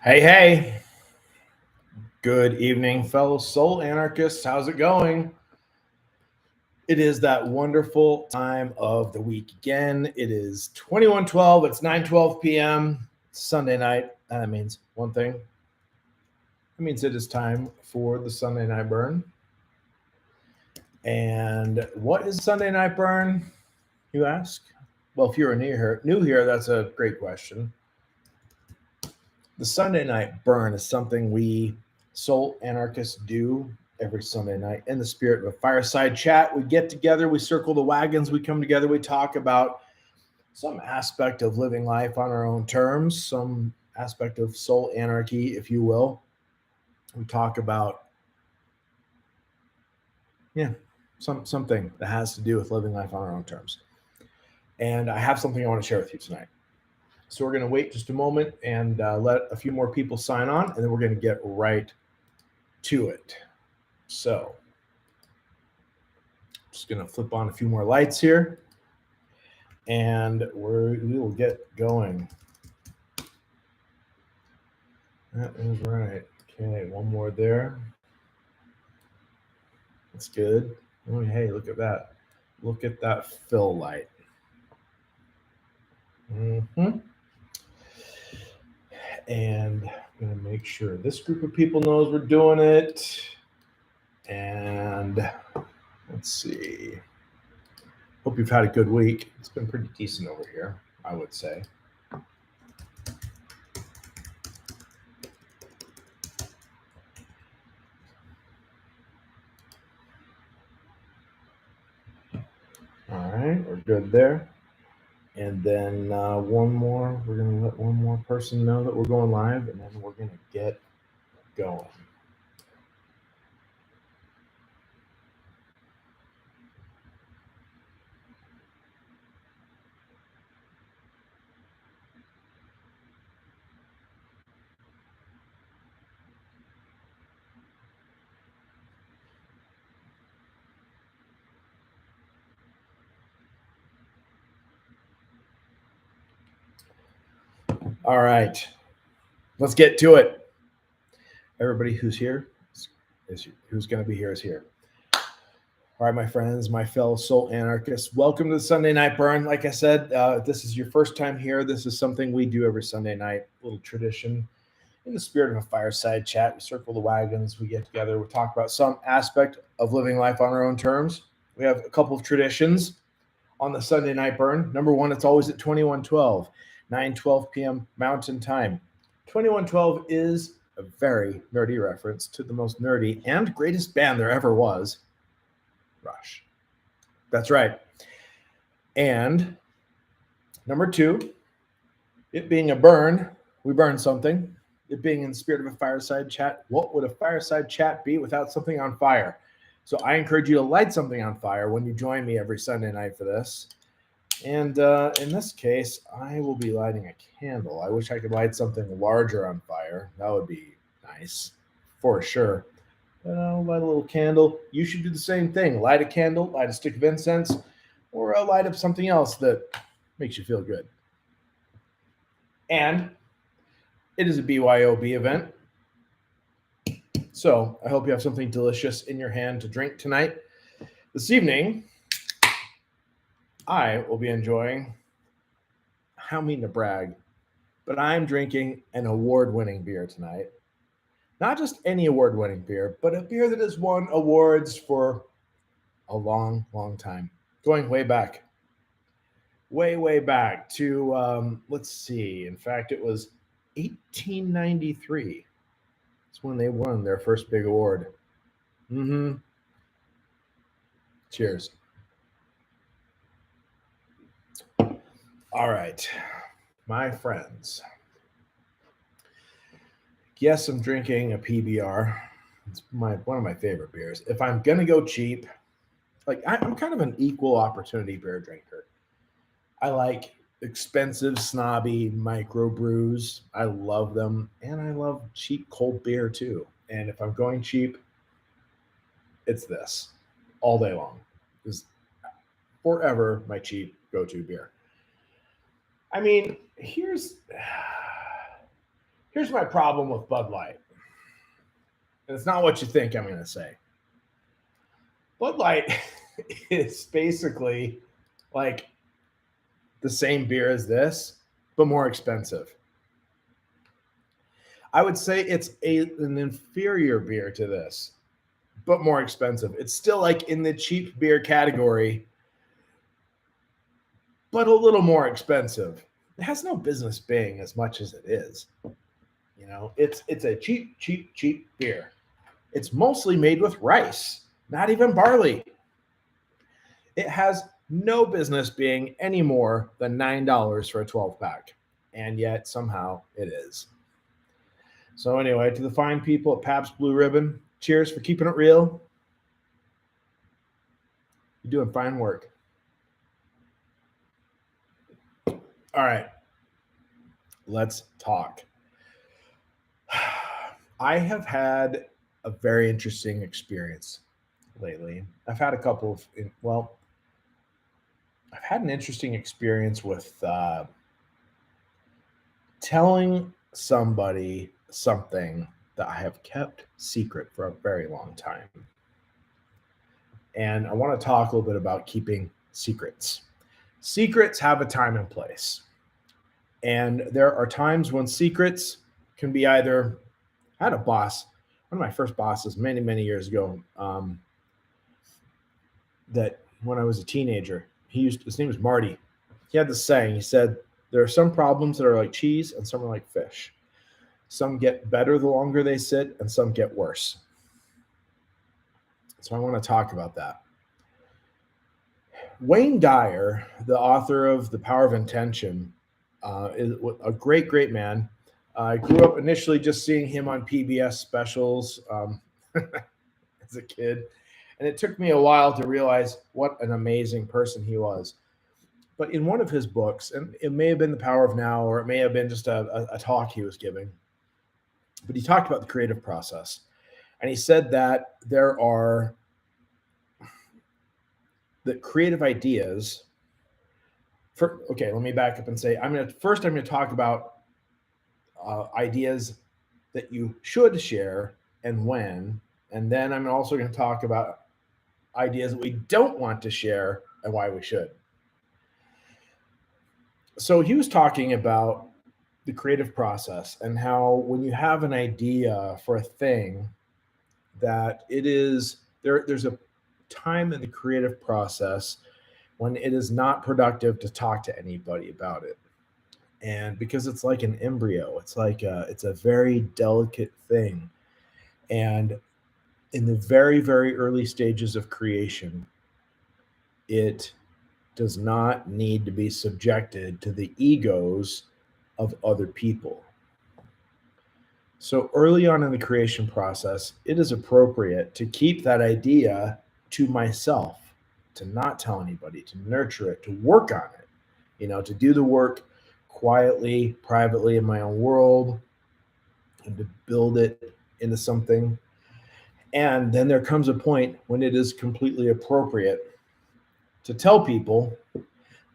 Hey, good evening, fellow soul anarchists. How's it going? It is that wonderful time of the week again. It is 21:12. It's 9:12 p.m. Sunday night. That means one thing. It means it is time for the Sunday Night Burn. And what is Sunday Night Burn, you ask? Well, if you're new here, that's a great question. The Sunday Night Burn is something we soul anarchists do every Sunday night in the spirit of a fireside chat. We get together, we circle the wagons, we come together, we talk about some aspect of living life on our own terms, some aspect of soul anarchy, if you will. We talk about, something that has to do with living life on our own terms. And I have something I want to share with you tonight. So we're going to wait just a moment and let a few more people sign on, and then we're going to get right to it. So just going to flip on a few more lights here, and we will get going. That is right. Okay, one more there. That's good. Oh, hey, look at that. Look at that fill light. And I'm going to make sure this group of people knows we're doing it. And let's see. Hope you've had a good week. It's been pretty decent over here, I would say. All right, we're good there. And then one more, we're going to let one more person know that we're going live, and then we're going to get going. All right, let's get to it. Everybody who's here, who's going to be here is here. All right, my friends, my fellow soul anarchists, welcome to the Sunday Night Burn. Like I said, if this is your first time here, this is something we do every Sunday night, a little tradition. In the spirit of a fireside chat, we circle the wagons, we get together, we talk about some aspect of living life on our own terms. We have a couple of traditions on the Sunday Night Burn. Number one, it's always at 21:12, 9:12 p.m. Mountain Time. 21:12 is a very nerdy reference to the most nerdy and greatest band there ever was, Rush. That's right. And number two, it being a burn, we burn something. It being in the spirit of a fireside chat, what would a fireside chat be without something on fire? So I encourage you to light something on fire when you join me every Sunday night for this. And in this case, I will be lighting a candle. I wish I could light something larger on fire. That would be nice, for sure. But I'll light a little candle. You should do the same thing. Light a candle, light a stick of incense, or light up something else that makes you feel good. And it is a BYOB event. So I hope you have something delicious in your hand to drink tonight. This evening, I will be enjoying, I don't mean to brag, but I'm drinking an award-winning beer tonight. Not just any award-winning beer, but a beer that has won awards for a long, long time. Going way back. Way back to, let's see. In fact, it was 1893. That's when they won their first big award. Cheers. All right, my friends. Yes, I'm drinking a PBR. It's one of my favorite beers. If I'm gonna go cheap, like I'm kind of an equal opportunity beer drinker. I like expensive, snobby micro brews. I love them, and I love cheap cold beer too. And if I'm going cheap, it's this all day long. Is forever my cheap go-to beer. I mean, Here's my problem with Bud Light. And it's not what you think I'm going to say. Bud Light is basically like the same beer as this, but more expensive. I would say it's an inferior beer to this, but more expensive. It's still like in the cheap beer category, but a little more expensive. It has no business being as much as it is. You know, it's a cheap beer. It's mostly made with rice, not even barley. It has no business being any more than $9 for a 12-pack, and yet somehow it is. So anyway, to the fine people at Pabst Blue Ribbon, cheers for keeping it real. You're doing fine work. All right, let's talk. I have had a very interesting experience lately. I've had a couple of, I've had an interesting experience with telling somebody something that I have kept secret for a very long time. And I want to talk a little bit about keeping secrets. Secrets have a time and place. And there are times when secrets can be either, I had a boss, one of my first bosses many years ago, that when I was a teenager, his name was Marty. He had this saying, he said, there are some problems that are like cheese and some are like fish. Some get better the longer they sit and some get worse. So I want to talk about that. Wayne Dyer, the author of The Power of Intention, is a great man. I grew up initially just seeing him on PBS specials as a kid. And it took me a while to realize what an amazing person he was. But in one of his books, and it may have been The Power of Now, or it may have been just a talk he was giving, but he talked about the creative process. And he said that that creative ideas, let me back up and say, I'm going to talk about ideas that you should share and when, and then I'm also going to talk about ideas that we don't want to share and why we should. So he was talking about the creative process and how when you have an idea for a thing, that it is there's a time in the creative process when it is not productive to talk to anybody about it. And because it's like an embryo, it's a very delicate thing. And in the very early stages of creation, it does not need to be subjected to the egos of other people. So early on in the creation process, it is appropriate to keep that idea to myself, to not tell anybody, to nurture it, to work on it, to do the work quietly, privately in my own world, and to build it into something. And then there comes a point when it is completely appropriate to tell people,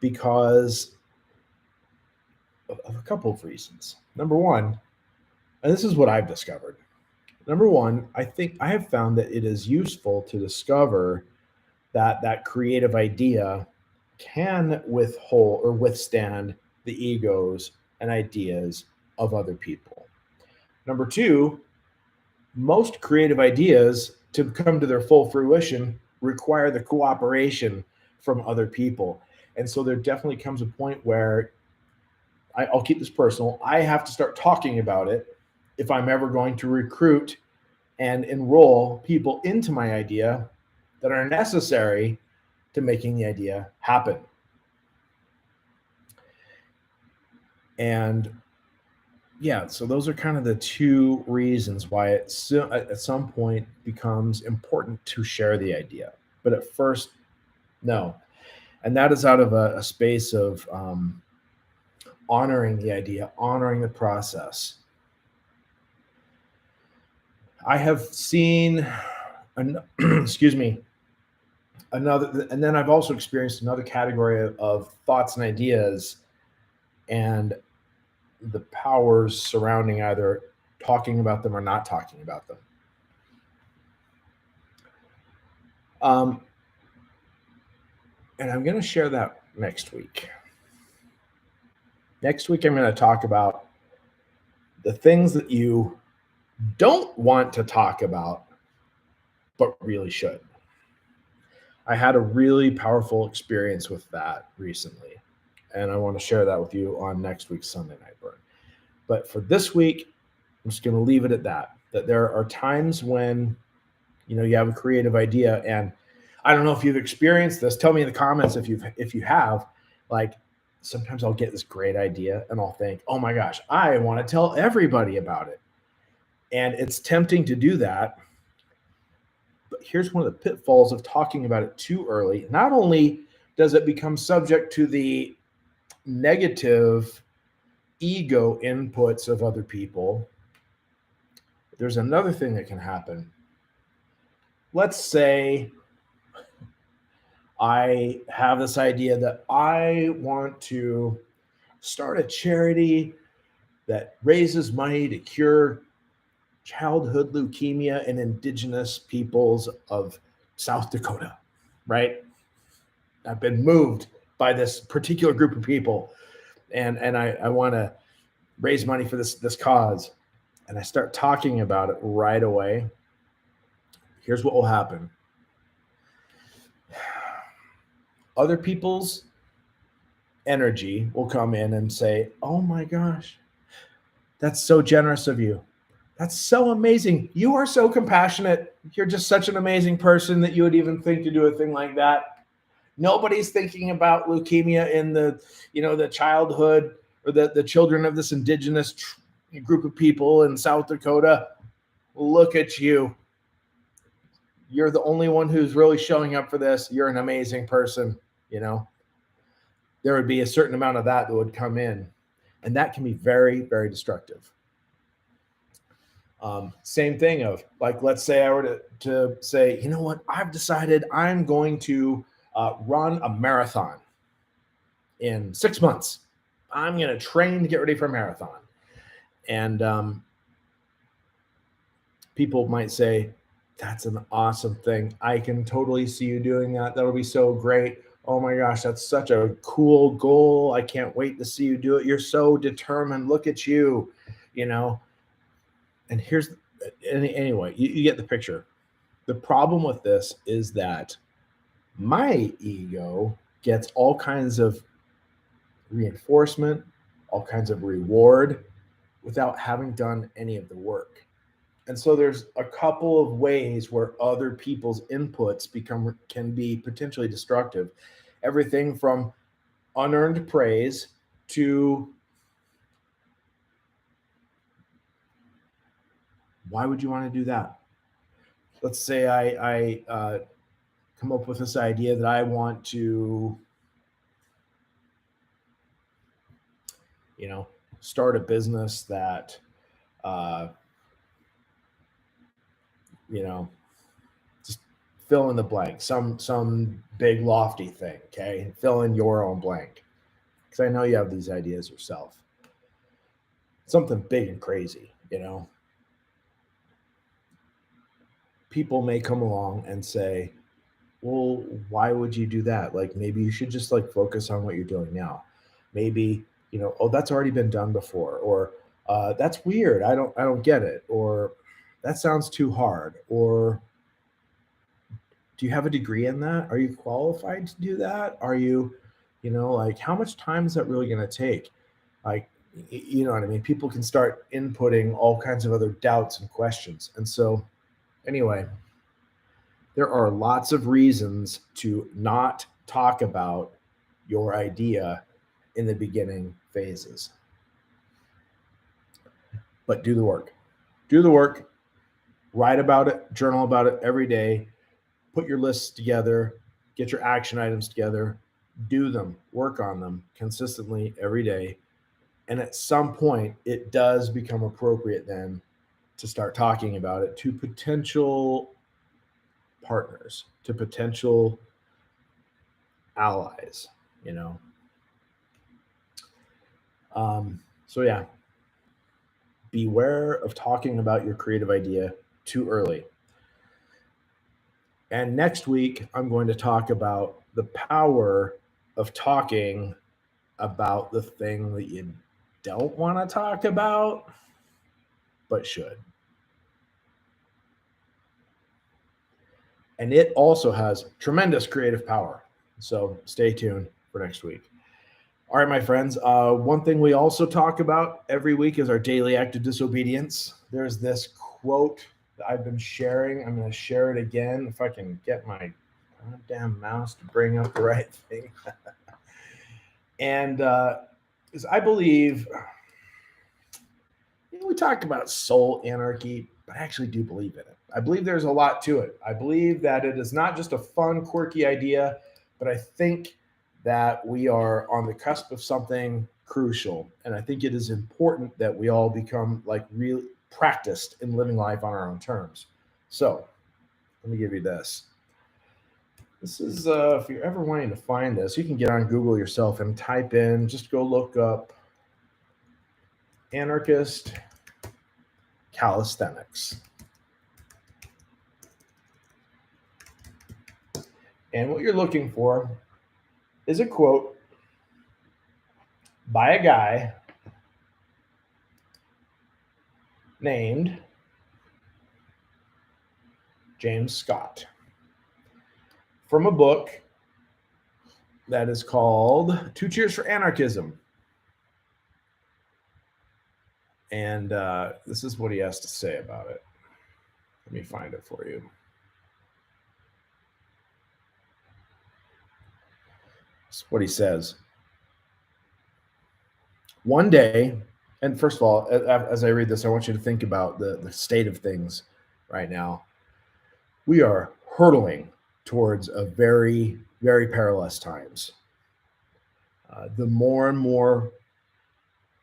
because of a couple of reasons. Number one, and this is what I've discovered. Number one, I think I have found that it is useful to discover that creative idea can withstand the egos and ideas of other people. Number two, most creative ideas to come to their full fruition require the cooperation from other people. And so there definitely comes a point where I'll keep this personal. I have to start talking about it if I'm ever going to recruit and enroll people into my idea that are necessary to making the idea happen. And yeah, so those are kind of the two reasons why it at some point becomes important to share the idea. But at first, no. And that is out of a space of honoring the idea, honoring the process. I have seen, excuse me, another, and then I've also experienced another category of thoughts and ideas. And the powers surrounding either talking about them or not talking about them. And I'm going to share that next week. Next week, I'm going to talk about the things that you don't want to talk about, but really should. I had a really powerful experience with that recently, and I want to share that with you on next week's Sunday Nite Burn. But for this week, I'm just going to leave it at that there are times when, you have a creative idea, and I don't know if you've experienced this. Tell me in the comments if you have. Like, sometimes I'll get this great idea and I'll think, oh my gosh, I want to tell everybody about it. And it's tempting to do that. But here's one of the pitfalls of talking about it too early. Not only does it become subject to the negative ego inputs of other people, there's another thing that can happen. Let's say I have this idea that I want to start a charity that raises money to cure childhood leukemia in indigenous peoples of South Dakota, right? I've been moved by this particular group of people, and I want to raise money for this cause. And I start talking about it right away. Here's what will happen. Other people's energy will come in and say, oh my gosh, that's so generous of you. That's so amazing. You are so compassionate. You're just such an amazing person that you would even think to do a thing like that. Nobody's thinking about leukemia in the childhood or the children of this indigenous group of people in South Dakota. Look at you. You're the only one who's really showing up for this. You're an amazing person. There would be a certain amount of that would come in, and that can be very, very destructive. Same thing of, like, let's say I were to say, you know what, I've decided I'm going to run a marathon in 6 months. I'm going to train to get ready for a marathon. And people might say, that's an awesome thing. I can totally see you doing that. That'll be so great. Oh my gosh, that's such a cool goal. I can't wait to see you do it. You're so determined. Look at you, And anyway, you get the picture. The problem with this is that my ego gets all kinds of reinforcement, all kinds of reward without having done any of the work. And so there's a couple of ways where other people's inputs can be potentially destructive. Everything from unearned praise to, why would you want to do that? Let's say I come up with this idea that I want to, start a business that, just fill in the blank, some big lofty thing. Okay. Fill in your own blank. Because I know you have these ideas yourself. Something big and crazy, People may come along and say, well, why would you do that? Like, maybe you should just focus on what you're doing now. Maybe, oh, that's already been done before, or that's weird. I don't get it. Or that sounds too hard. Or do you have a degree in that? Are you qualified to do that? Are you, how much time is that really going to take? You know what I mean? People can start inputting all kinds of other doubts and questions. And so anyway, there are lots of reasons to not talk about your idea in the beginning phases. But do the work. Do the work. Write about it. Journal about it every day. Put your lists together. Get your action items together. Do them. Work on them consistently every day. And at some point, it does become appropriate then to start talking about it to potential partners, to potential allies, So yeah, beware of talking about your creative idea too early. And next week, I'm going to talk about the power of talking about the thing that you don't want to talk about, but should. And it also has tremendous creative power. So stay tuned for next week. All right, my friends. One thing we also talk about every week is our daily act of disobedience. There's this quote that I've been sharing. I'm going to share it again if I can get my goddamn mouse to bring up the right thing. And I believe, we talk about soul anarchy, but I actually do believe in it. I believe there's a lot to it. I believe that it is not just a fun, quirky idea, but I think that we are on the cusp of something crucial. And I think it is important that we all become like really practiced in living life on our own terms. So let me give you this. This is, if you're ever wanting to find this, you can get on Google yourself and type in, just go look up anarchist calisthenics. And what you're looking for is a quote by a guy named James Scott from a book that is called 2 Cheers for Anarchism. And this is what he has to say about it. Let me find it for you. This is what he says. One day, and first of all, as I read this, I want you to think about the state of things right now. We are hurtling towards a very, very perilous times. The more and more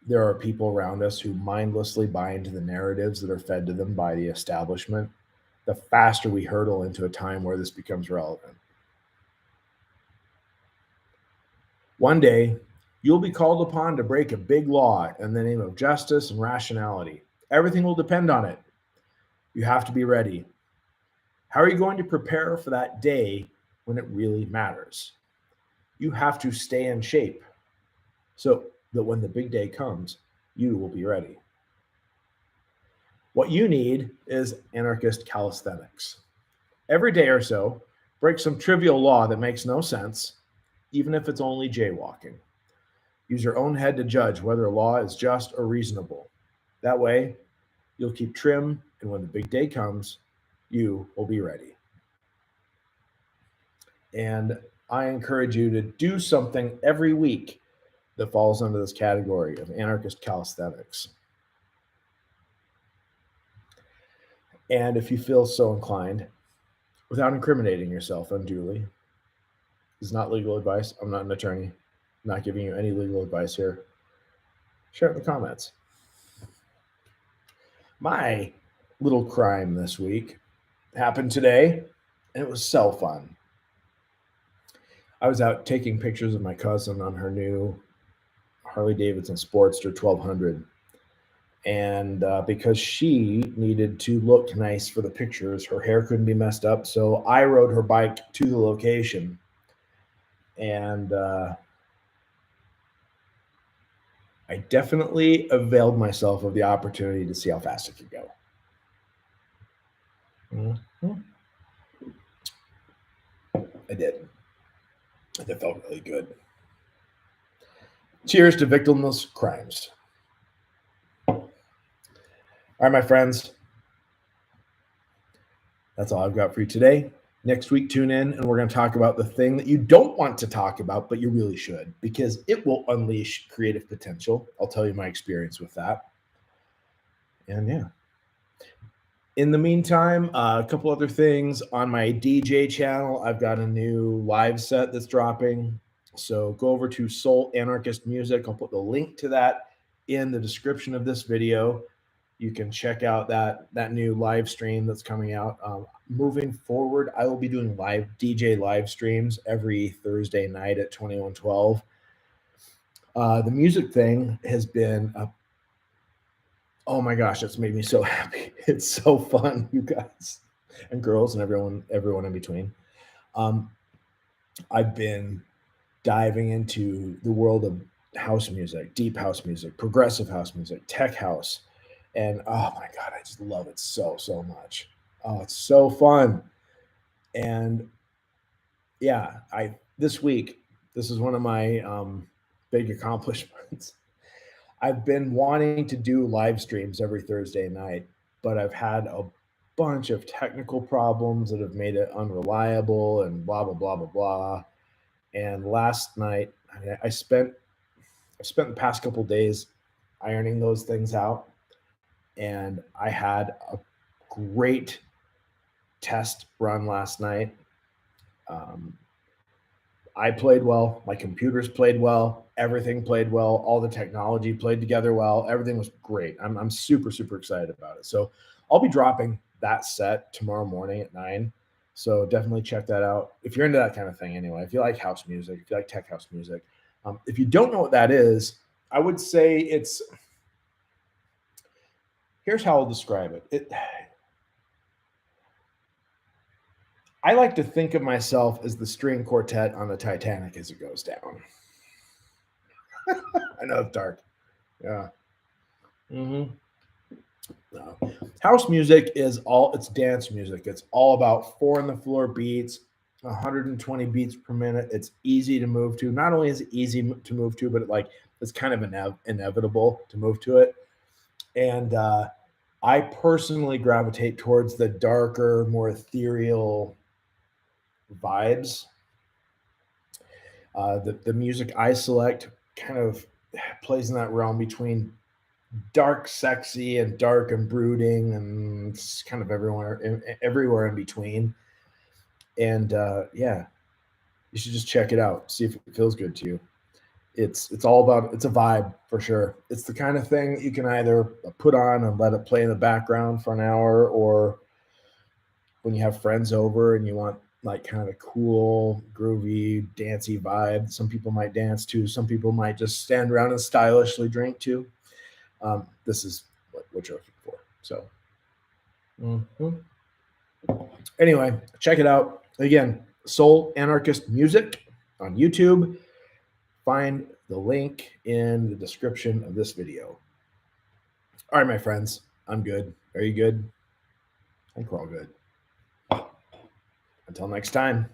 there are people around us who mindlessly buy into the narratives that are fed to them by the establishment, the faster we hurtle into a time where this becomes relevant. One day, you'll be called upon to break a big law in the name of justice and rationality. Everything will depend on it. You have to be ready. How are you going to prepare for that day when it really matters? You have to stay in shape so that when the big day comes, you will be ready. What you need is anarchist calisthenics. Every day or so, break some trivial law that makes no sense, even if it's only jaywalking. Use your own head to judge whether a law is just or reasonable. That way, you'll keep trim, and when the big day comes, you will be ready. And I encourage you to do something every week that falls under this category of anarchist calisthenics. And if you feel so inclined, without incriminating yourself unduly, this is not legal advice. I'm not an attorney. I'm not giving you any legal advice here. Share it in the comments. My little crime this week happened today, and it was so fun. I was out taking pictures of my cousin on her new Harley Davidson Sportster 1200. And because she needed to look nice for the pictures, her hair couldn't be messed up. So I rode her bike to the location. And I definitely availed myself of the opportunity to see how fast it could go. Mm-hmm. I did. And it felt really good. Cheers to victimless crimes. All right, my friends. That's all I've got for you today. Next week, tune in, and we're going to talk about the thing that you don't want to talk about, but you really should, because it will unleash creative potential. I'll tell you my experience with that. And yeah. In the meantime, a couple other things on my DJ channel. I've got a new live set that's dropping. So go over to Soul Anarchist Music. I'll put the link to that in the description of this video. You can check out that new live stream that's coming out. Moving forward, I will be doing live DJ live streams every Thursday night at 2112. The music thing has been Oh my gosh, that's made me so happy. It's so fun, you guys and girls and everyone in between. Um, I've been diving into the world of house music, deep house music, progressive house music, tech house. And oh my God, I just love it so much. Oh, it's so fun. And yeah, I this week, this is one of my big accomplishments. I've been wanting to do live streams every Thursday night, but I've had a bunch of technical problems that have made it unreliable and blah blah blah blah blah. And last night, I've spent the past couple days ironing those things out, and I had a great test run last night. Um, I played well. My computers played well. Everything played well. All the technology played together well. Everything was great. I'm super excited about it. So I'll be dropping that set tomorrow morning at 9. So definitely check that out if you're into that kind of thing. Anyway, if you like house music, if you like tech house music, if you don't know what that is, I would say it's. Here's how I'll describe it. I like to think of myself as the string quartet on the Titanic as it goes down. I know it's dark. Yeah. Mm-hmm. No. House music is all it's dance music. It's all about four on the floor beats, 120 beats per minute. It's easy to move to. Not only is it easy to move to, but it's kind of inevitable to move to it. And I personally gravitate towards the darker, more ethereal vibes. The music I select kind of plays in that realm between dark, sexy, and dark and brooding, and it's kind of everywhere in between. And yeah, you should just check it out, see if it feels good to you. It's all about it's a vibe for sure. It's the kind of thing you can either put on and let it play in the background for an hour, or when you have friends over and you want like kind of a cool, groovy, dancey vibe. Some people might dance to. Some people might just stand around and stylishly drink to. This is what you're looking for. So, anyway, check it out. Again, Soul Anarchist Music on YouTube. Find the link in the description of this video. All right, my friends, I'm good. Are you good? I think we're all good. Until next time.